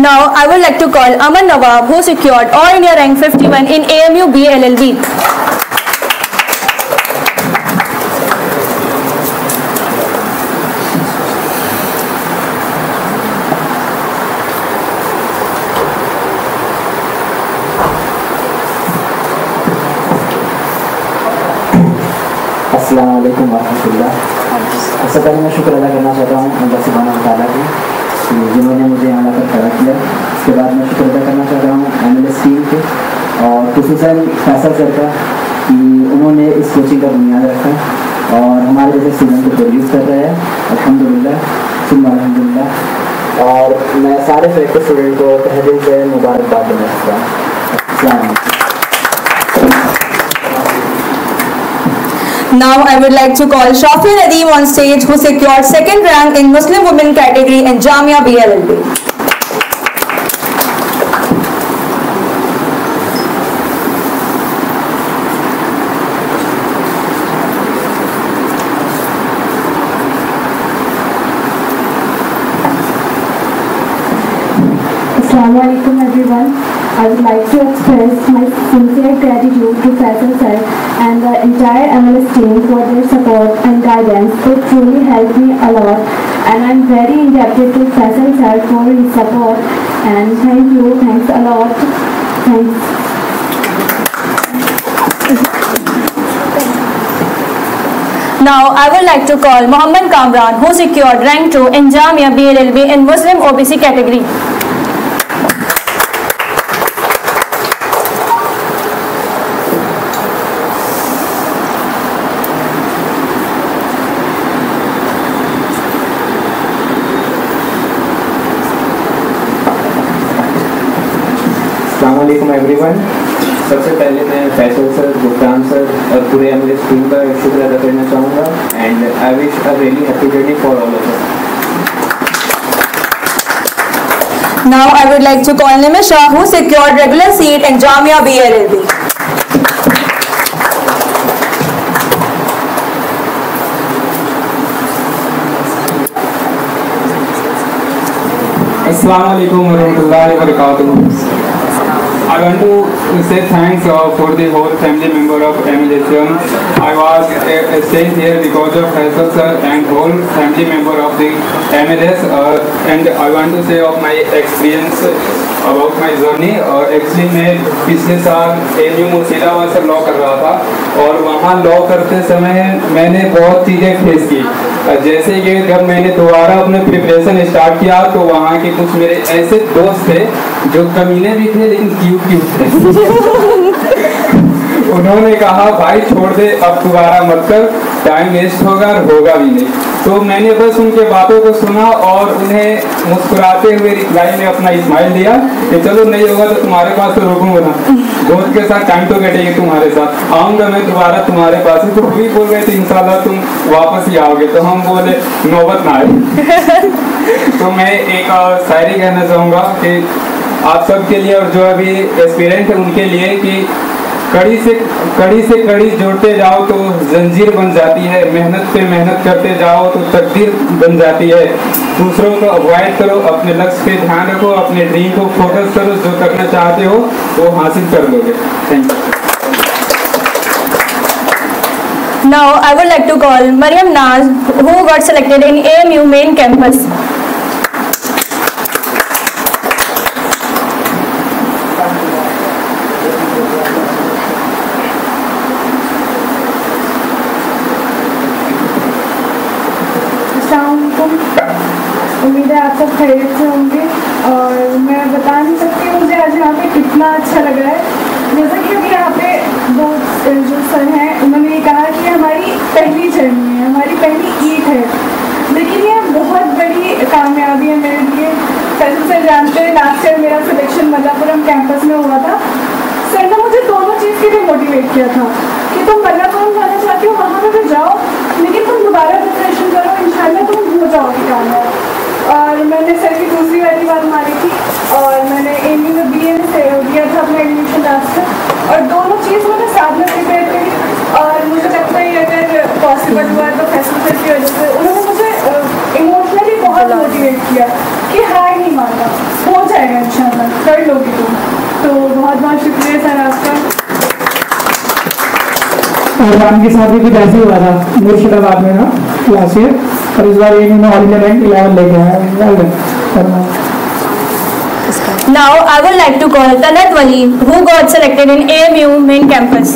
Now I would like to call Aman Nawab, who secured All India rank 51 in AMU BLLB. अस्सलाम वालेकुम वरहमतुल्लाह. सबसे पहले मैं शुक्र अदा करना चाहता हूँ अल्लाह सुब्हानहू व तआला की, जिन्होंने मुझे यहाँ लाकर खड़ा किया. उसके बाद मैं शुक्र अदा करना चाहता हूँ MLS टीम के, और खुसूसन फैसल सर का, कि उन्होंने इस कोचिंग का बुनियाद रखा और हमारे जैसे स्टूडेंट को प्रोड्यूस कर रहे हैं। अल्हम्दुलिल्लाह सुम्मा अल्हम्दुलिल्लाह। और मैं सारे सेलेक्टेड स्टूडेंट को तहे दिल से मुबारकबाद देना चाहता हूँ। Now I would like to call Shafi Nadeem on stage, who secured second rank in Muslim women category in Jamia BLLB. Assalamu alaikum everyone. I would like to express my sincere gratitude to Faisal sir and the entire MLS team for their support and guidance. It truly helped me a lot, and I'm very indebted to Faisal sir for his support. And thank you, thanks a lot. Thanks. Now I would like to call Mohammed Kamran, who secured rank 2 in Jamia BLLB in Muslim OBC category. अस्सलामुअलैकुम एवरीवन। सबसे पहले मैं फैसल सर, गुफ्तान सर और पूरे एमएलएस टीम का शुक्र अदा करना चाहूँगा and I wish a really happy journey for all of us. Now I would like to call Nimisha, who secured regular seat in Jamia BLLB. Assalamu alaikum warahmatullahi wabarakatuh. I want to say thanks for the whole family member of MLSM. I was staying here because of Faisal sir and whole family member of the MLS. And I want to say of my experience about my journey. Actually मैं पिछले साल AMU मुर्शिदाबाद से लॉ कर रहा था और वहाँ लॉ करते समय मैंने बहुत चीज़ें फेस की। जैसे कि जब मैंने दोबारा अपने प्रिपरेशन स्टार्ट किया तो वहाँ के कुछ मेरे ऐसे दोस्त थे जो कमीने भी थे लेकिन क्यूट थे। उन्होंने कहा भाई छोड़ दे, अब दोबारा मत कर, टाइम वेस्ट होगा और होगा भी नहीं। तो मैंने बस उनके बातों को सुना और उन्हें मुस्कुराते हुए रिप्लाई में अपना स्माइल दिया कि चलो नहीं होगा तो तुम्हारे पास तो रुकूंगा ना, दोस्त के साथ टाइम तो कटेगी, तुम्हारे साथ आऊँगा मैं दोबारा तुम्हारे पास ही। तो भी बोल रहे थे इंशाल्लाह तुम वापस ही आओगे, तो हम बोले नौबत ना आए। तो मैं एक शायरी कहना चाहूँगा कि आप सबके लिए और जो अभी एस्पिरेंट है उनके लिए कि कड़ी से कड़ी जोड़ते जाओ तो जंजीर बन जाती है, मेहनत पे मेहनत करते जाओ तो तकदीर बन जाती है। दूसरों को अवॉइड करो, अपने लक्ष्य पे ध्यान रखो, अपने ड्रीम को फोकस करो, जो करना चाहते हो वो हासिल कर लोगे। Thank you. Now I would like to call Mariam Naz, who got selected in AMU main campus. उम्मीद है आप सब खैरियत से होंगे और मैं बता नहीं सकती मुझे आज यहाँ पे कितना अच्छा लग रहा है। जैसा कि अभी यहाँ पे दो जो सर हैं उन्होंने ये कहा कि हमारी पहली जर्नी है, हमारी पहली ईद है, लेकिन ये बहुत बड़ी कामयाबी है मेरे लिए। फैसल सर जानते हैं लास्ट ईयर मेरा सिलेक्शन मल्लापुरम कैंपस में हुआ था। सर ने मुझे दोनों चीज़ के लिए मोटिवेट किया था कि तुम मल्लापुरम जाना चाहती हो वहाँ पर जाओ, लेकिन तुम दोबारा प्रिपरेशन करो, इंशाल्लाह तुम हो जाओगी कामयाब। और मैंने सर की दूसरी वाली बात मारी थी और मैंने AMU में BA में दिया था अपना एडमिशन लास्ट में, और दोनों चीज़ मैंने साथ में प्रिपेयर करी। और मुझे लगता है अगर पॉसिबल हुआ तो फैसल सर की वजह से उन्होंने मुझे इमोशनली बहुत मोटिवेट किया कि हार नहीं मानना, हो जाएगा इंशाल्लाह, कर लोगी तुम। तो बहुत बहुत शुक्रिया सर आपका। और राम के साथ भी कुछ ऐसे हुआ था मुर्शिदाबाद में ना लास्ट ईयर, और इस बार AMU में ऑल रैंक 11 लेके आया। Now I would like to call Tanat Wali, who got selected in AMU main campus.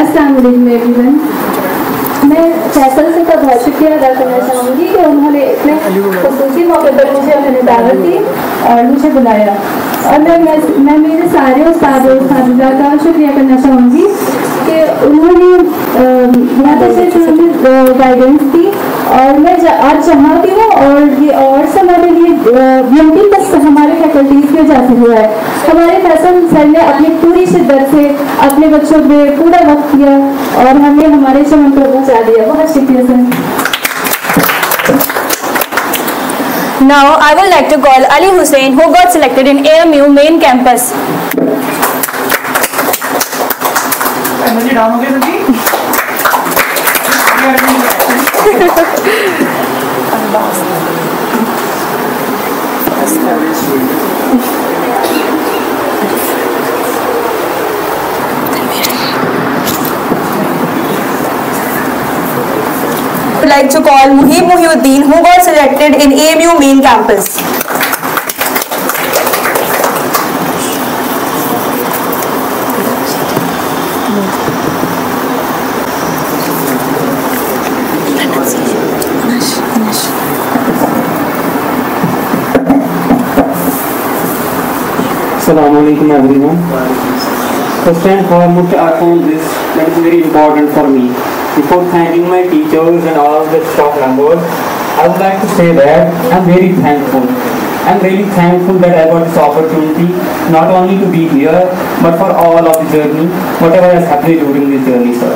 Assalamu alaikum everyone. मैं फैसल सर का बहुत शुक्रिया अदा करना चाहूँगी कि उन्होंने इतने खुसूसी मौके पर मुझे अपनी दावत दी और मुझे बुलाया। और मैं मेरे सारे उस्ताद और उस्तादिजा का शुक्रिया करना चाहूँगी कि उन्होंने बहुत अच्छे से हमें गाइडेंस दी। और मैं आज चाहती हूँ और ये और से हमारे लिए ब्यूटी तक हमारे फैकल्टीज के जाते हुआ है। हमारे फैसल सर ने अपनी पूरी शिद्दत से अपने बच्चों पे पूरा वक्त किया और हमें हमारे चमन पर पहुँचा दिया। बहुत शुक्रिया sir. Now I would like to call Ali Hussain, who got selected in AMU main campus. I would like to call Muhib Muhyiddin, who got selected in AMU main campus. Assalamualaikum everyone. First and foremost, I found this that is very important for me. Before thanking my teachers and all the staff members, I would like to say that I'm very thankful. I'm really thankful that I got this opportunity not only to be here, but for all of the journey, whatever has happened during this journey, sir.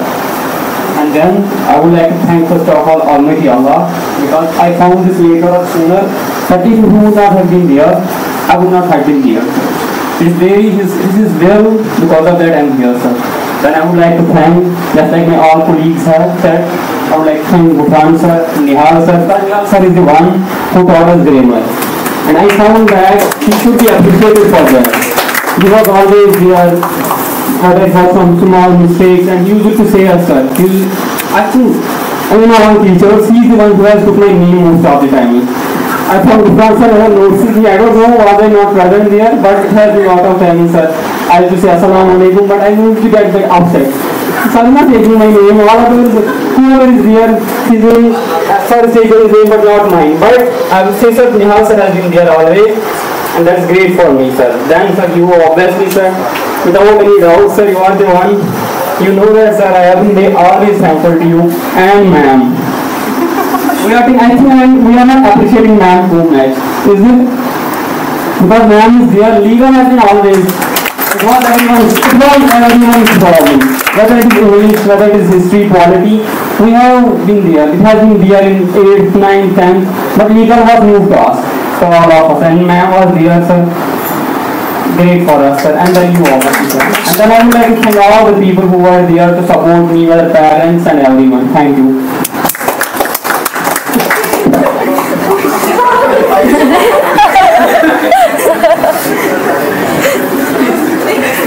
And then I would like to thank first of all Almighty Allah, because I found this later or sooner, that if He would not have been there, I would not have been here. It is will, because of that I am here, sir. Then I would like to thank, just like my all colleagues have said, I would like to thank Bhutan sir, Nihal sir. Nihal sir is the one who taught us grammar. And I found that he should be appreciated for that. He was always there, but I had some small mistakes, and he used to say us, sir. I think, our teachers, he is the one who has took my name most of the time. I found Bhutan sir has noticed me. I don't know why they not present there, but it has been a lot of time, sir. I used to say Assalamualaikum, but I moved to get the outside. So I'm not taking my name. All of them, whoever is there, his name, sir is taking his name, but not mine. But I will say, sir, Nihal sir has been there always, and that's great for me, sir. Then, sir, you obviously, sir, without any doubt, sir, you are the one. You know that, sir, I have been always thankful to you and ma'am. We are not appreciating ma'am too much, is it? Because ma'am is there, legal has been always. It was everyone's problem. Whether it is English, whether it is history, quality, we have been there. It has been there in 8th, 9th, 10th, but legal was new to us, for all of us. And ma'am was there, sir. Great for us, sir. And then you obviously, sir. And then I would like to thank all the people who were there to support me, whether parents and everyone. Thank you.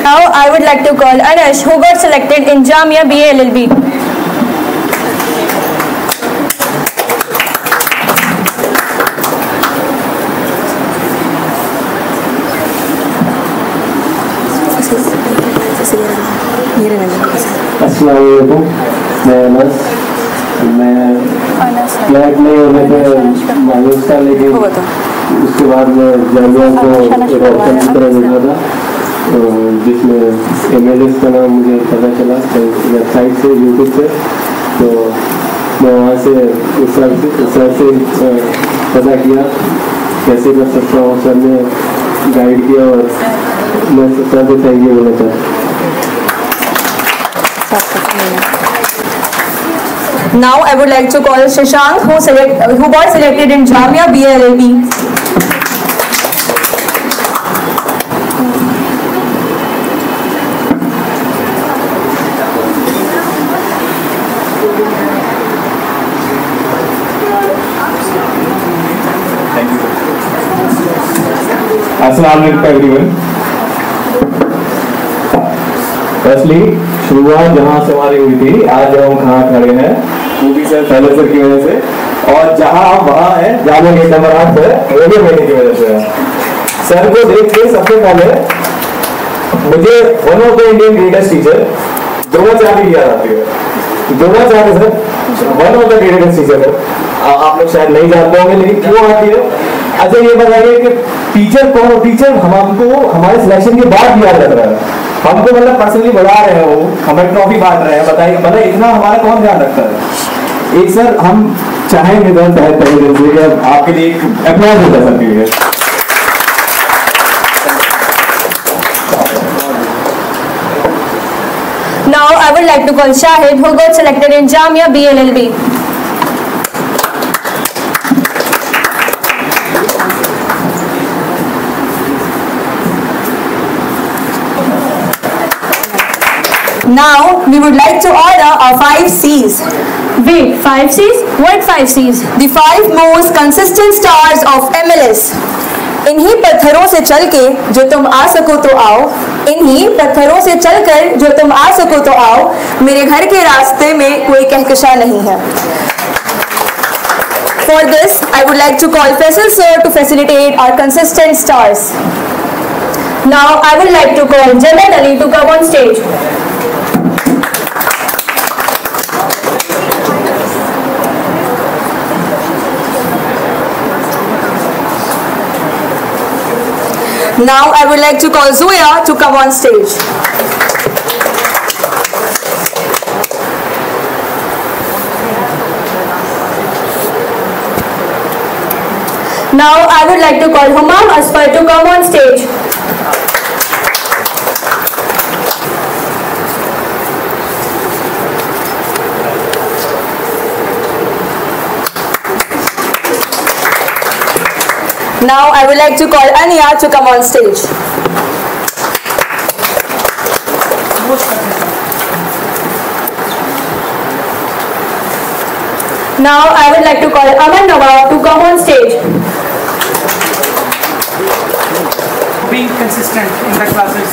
Now I would like to call Anash, who got selected in Jamia BA LLB. अस्सलामुअलैकुम, मैं अनस। मैं फ्लैट में होने पे मायूस था, लेकिन उसके बाद मैं जामिया को एक ऑप्शन की तरह देखा था, जिसमें MLS का नाम मुझे पता चला वेबसाइट से, यूट्यूब से। तो मैं वहाँ से उस सर से पता किया कैसे कर सकता हूँ। सर ने गाइड किया और मैं सर को थैंक यू बोलना चाहता। Now I would like to call Shashank, who got selected in Jamia BA LLB. Assalamualaikum everyone. Firstly शुरुआत जहाँ से हमारी हुई थी, आज जब हम कहाँ खड़े हैं वो भी सर पहले सर की वजह से, और जहाँ हम वहाँ हैं जाने के नंबर 8 है वो भी मेरे की वजह से है। सर को देख के सबसे पहले मुझे one of the Indian greatest teacher Dhruv चांदी याद आती है। बोलना चाहते sir, one of the greatest teacher है। आप लोग शायद नहीं जानते होंगे लेकिन क्यों आती है। अच्छा ये बताइए कि टीचर कौन हो? टीचर हमको हमारे सिलेक्शन के बाद याद रख रहा है, हमको मतलब पर्सनली बुला रहे हैं, वो हमें ट्रॉफी बांट रहे हैं। बताइए मतलब इतना हमारा कौन ध्यान रखता है। एक सर हम चाहेंगे सर पहले दिन से आपके लिए एक अप्लाउज होता है सर के लिए। Now I would like to call Shahid, who got selected in Jamia BLLB. Now we would like to order our 5 C's. Wait, 5 C's? What 5 C's? The 5 most consistent stars of MLS. इन्हीं पत्थरों से चल के जो तुम आ सको तो आओ, इन्हीं पत्थरों से चलकर जो तुम आ सको तो आओ, मेरे घर के रास्ते में कोई कहकशा नहीं है। For this, I would like to call Faisal sir to facilitate our consistent stars. Now I would like to call Jannat Ali to come on stage. Now I would like to call Zoya to come on stage. Now I would like to call Humam Asfar to come on stage. Now I would like to call Ania to come on stage. Now I would like to call Aman Nawab to come on stage. Being consistent in the classes.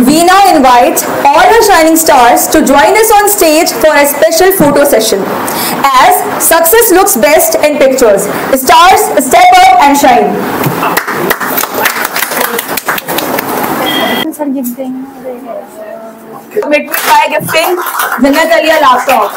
We now invite all our shining stars to join us on stage for a special photo session. As success looks best in pictures, stars step up and shine. Commitment by gifting Jannat Ali a laptop.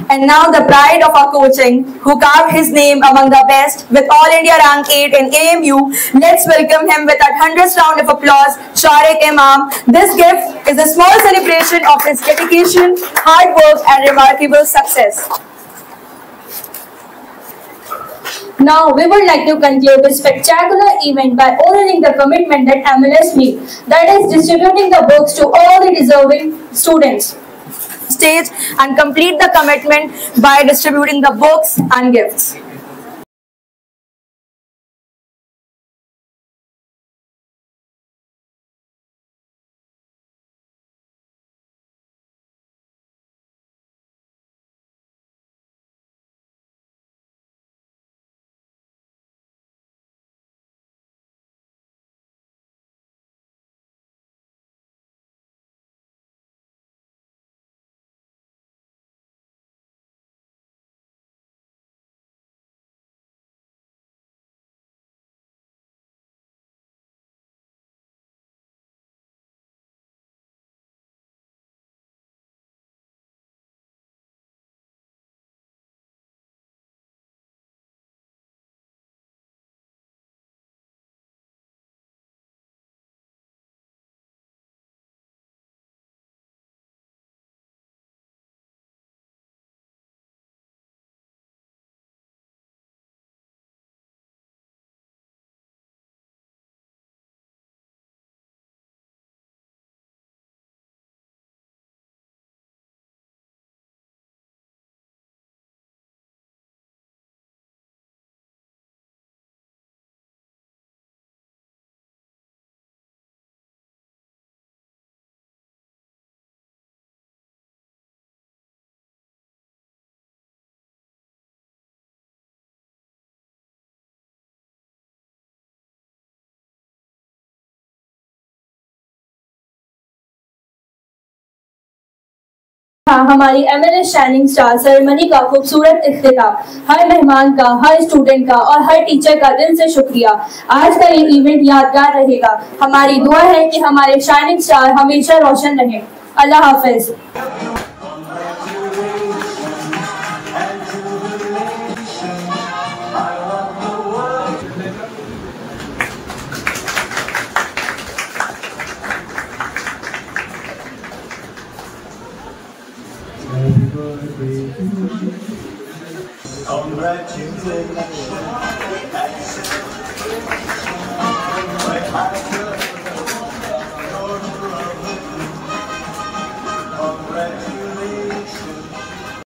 And now the pride of our coaching, who carved his name among the best with All India Rank 8 in AMU. Let's welcome him with our 100th round of applause, Sharik Imam. This gift is a small celebration of his dedication, hard work and remarkable success. Now we would like to conclude this spectacular event by honoring the commitment that MLS made, that is distributing the books to all the deserving students. Stage and complete the commitment by distributing the books and gifts. हाँ, हमारी MLS शाइनिंग स्टार सेरेमनी का खूबसूरत इख्तिताम। हर मेहमान का, हर स्टूडेंट का और हर टीचर का दिल से शुक्रिया। आज का ये इवेंट यादगार रहेगा। हमारी दुआ है कि हमारे शाइनिंग स्टार हमेशा रोशन रहे। अल्लाह हाफिज। Congratulations.